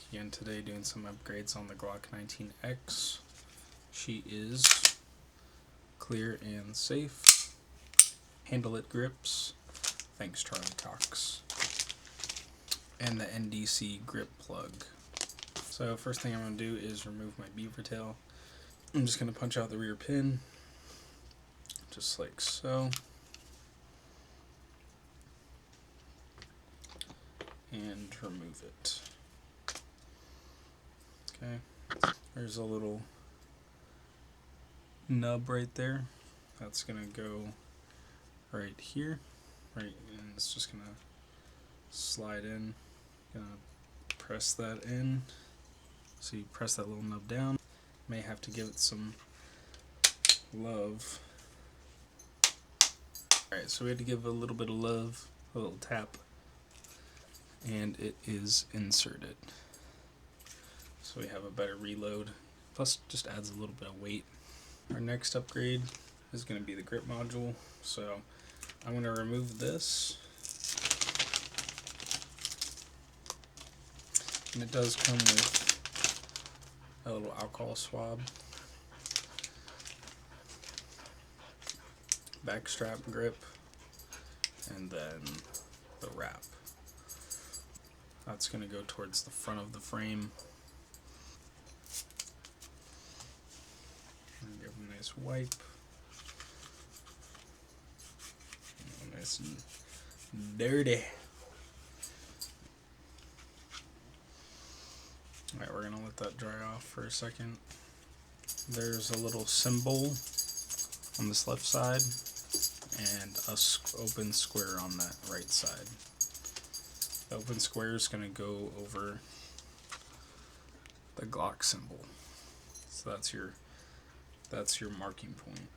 again today doing some upgrades on the Glock 19X. She is clear and safe. Handleitgrips, thanks Charlie Cox. And the NDZ Grip Plug. So first thing I'm going to do is remove my beaver tail. I'm just going to punch out the rear pin, just like so. And remove it. Okay, there's a little nub right there. That's gonna go right here, right, and it's just gonna slide in. Gonna press that in. So you press that little nub down. May have to give it some love. Alright, so we had to give it a little bit of love, a little tap, and it is inserted. So we have a better reload, plus just adds a little bit of weight. Our next upgrade is going to be the grip module, so I'm going to remove this, and it does come with a little alcohol swab, back strap grip, and then the wrap. That's going to go towards the front of the frame. Give them a nice wipe. Nice and dirty. Alright, we're going to let that dry off for a second. There's a little symbol on this left side and a open square on that right side. The open square is going to go over the Glock symbol. So that's your marking point.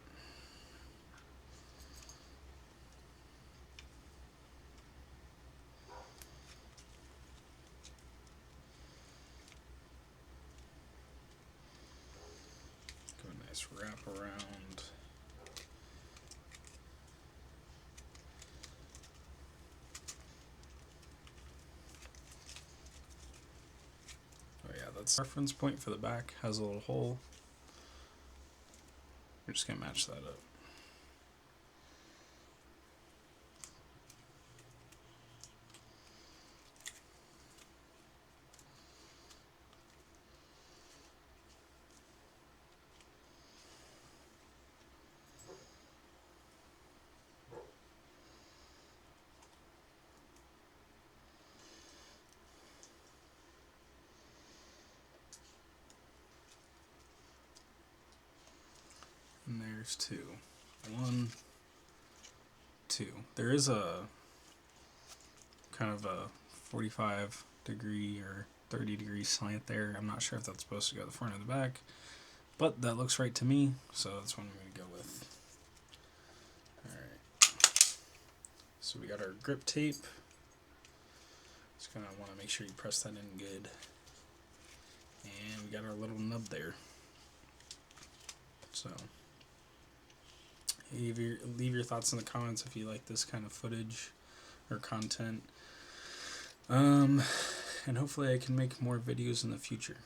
Go a nice wrap around. Oh yeah, that's the reference point for the back. Has a little hole. We're just going to match that up. And there's two. 1, 2. There is a kind of a 45-degree or 30-degree slant there. I'm not sure if that's supposed to go the front or the back, but that looks right to me, so that's what I'm going to go with. Alright. So we got our grip tape. Just going to want to make sure you press that in good. And we got our little nub there. So leave your thoughts in the comments if you like this kind of footage or content. And hopefully I can make more videos in the future.